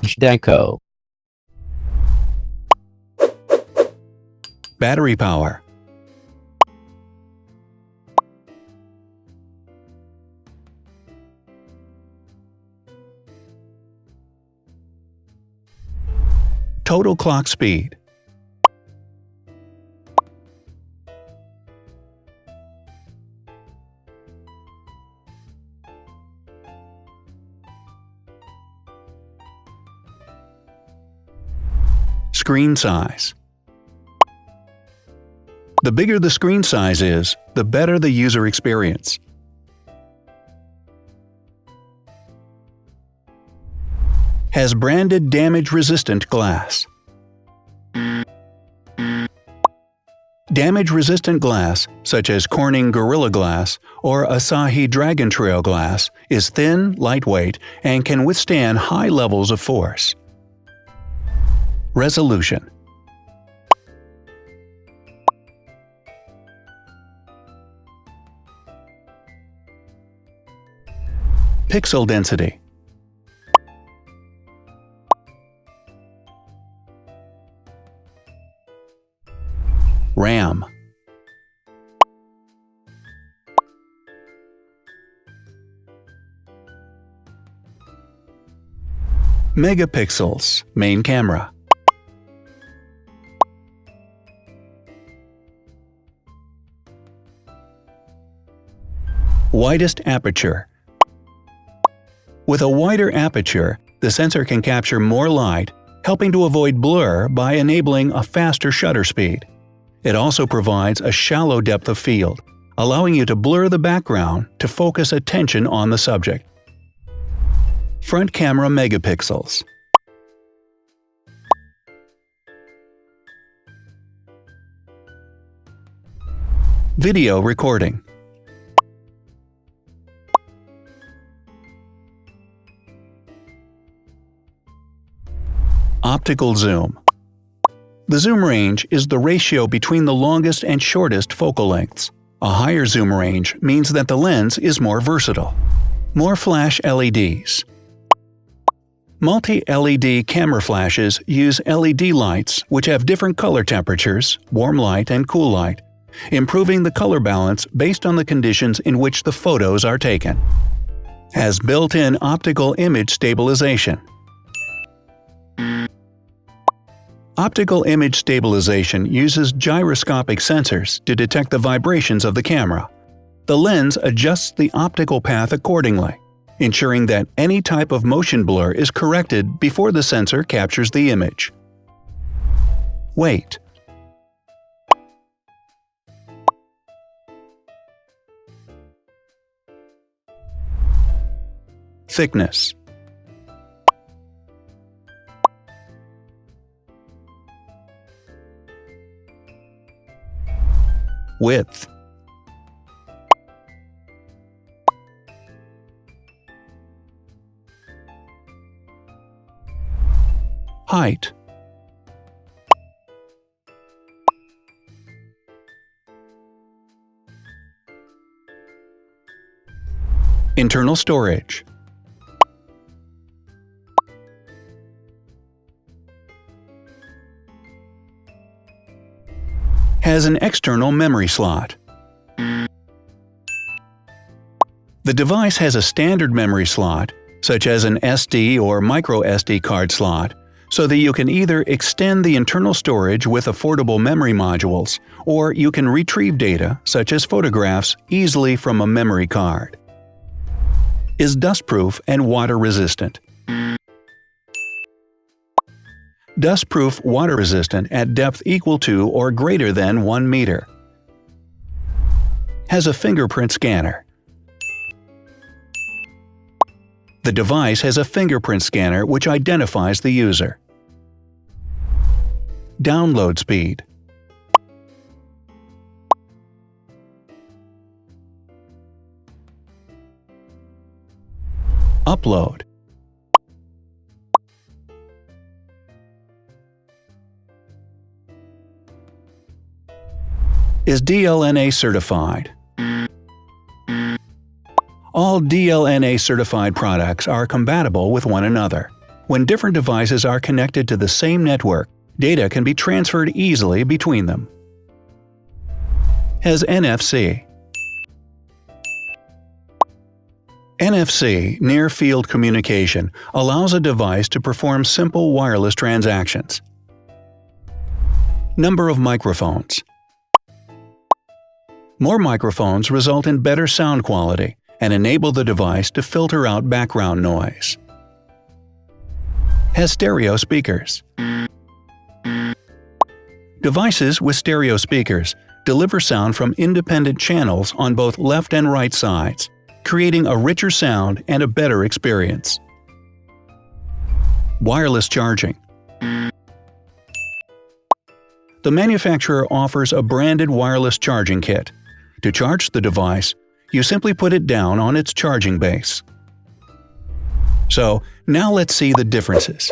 Deco. Battery power. Total clock speed. Screen size. The bigger the screen size is, the better the user experience. Has branded damage-resistant glass. Damage-resistant glass, such as Corning Gorilla Glass or Asahi Dragon Trail glass, is thin, lightweight, and can withstand high levels of force. Resolution. Pixel density. RAM. Megapixels, main camera. Widest aperture. With a wider aperture, the sensor can capture more light, helping to avoid blur by enabling a faster shutter speed. It also provides a shallow depth of field, allowing you to blur the background to focus attention on the subject. Front camera megapixels. Video recording. Optical zoom. The zoom range is the ratio between the longest and shortest focal lengths. A higher zoom range means that the lens is more versatile. More flash LEDs. Multi-LED camera flashes use LED lights which have different color temperatures, warm light and cool light, improving the color balance based on the conditions in which the photos are taken. Has built-in optical image stabilization. Optical image stabilization uses gyroscopic sensors to detect the vibrations of the camera. The lens adjusts the optical path accordingly, ensuring that any type of motion blur is corrected before the sensor captures the image. Weight. Thickness. Width. Height. Internal storage. Has an external memory slot. The device has a standard memory slot, such as an SD or micro SD card slot, so that you can either extend the internal storage with affordable memory modules, or you can retrieve data, such as photographs, easily from a memory card. Is dustproof and water-resistant. Dustproof water-resistant at depth equal to or greater than 1 meter. Has a fingerprint scanner. The device has a fingerprint scanner which identifies the user. Download speed. Upload. Is DLNA certified. All DLNA certified products are compatible with one another. When different devices are connected to the same network, data can be transferred easily between them. Has NFC. NFC, Near Field Communication, allows a device to perform simple wireless transactions. Number of microphones. More microphones result in better sound quality and enable the device to filter out background noise. Has stereo speakers. Devices with stereo speakers deliver sound from independent channels on both left and right sides, creating a richer sound and a better experience. Wireless charging. The manufacturer offers a branded wireless charging kit. To charge the device, you simply put it down on its charging base. So, now let's see the differences.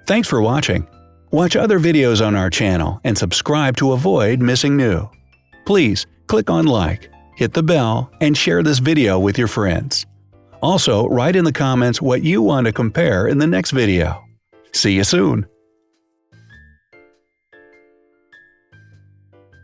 Thanks for watching. Watch other videos on our channel and subscribe to avoid missing new. Please click on like, hit the bell, and share this video with your friends. Also, write in the comments what you want to compare in the next video. See you soon!